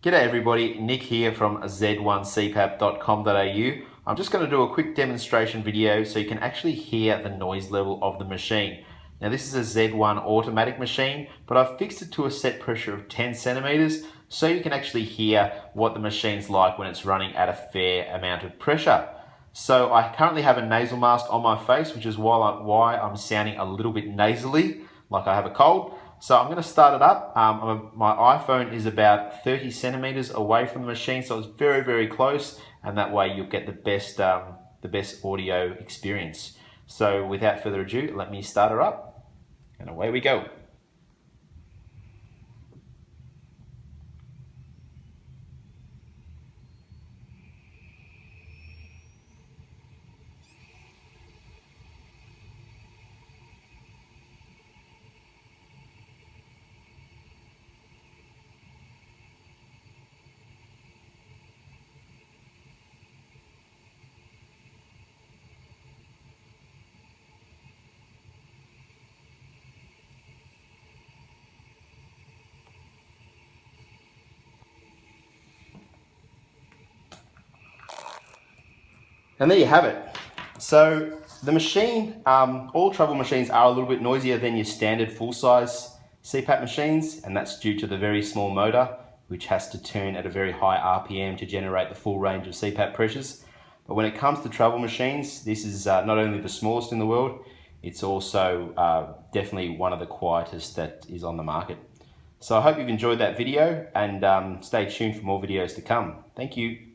G'day everybody, Nick here from z1cpap.com.au. I'm just going to do a quick demonstration video so you can actually hear the noise level of the machine. Now this is a Z1 automatic machine, but I've fixed it to a set pressure of 10 centimeters so you can actually hear what the machine's like when it's running at a fair amount of pressure. So I currently have a nasal mask on my face, which is why I'm sounding a little bit nasally, like I have a cold. So I'm going to start it up. My iPhone is about 30 centimeters away from the machine, so it's very, very close, and that way you'll get the best audio experience. So without further ado, let me start her up, and away we go. And there you have it. So the machine, all travel machines are a little bit noisier than your standard full-size CPAP machines, and that's due to the very small motor, which has to turn at a very high RPM to generate the full range of CPAP pressures. But when it comes to travel machines, this is not only the smallest in the world, it's also definitely one of the quietest that is on the market. So I hope you've enjoyed that video, and stay tuned for more videos to come. Thank you.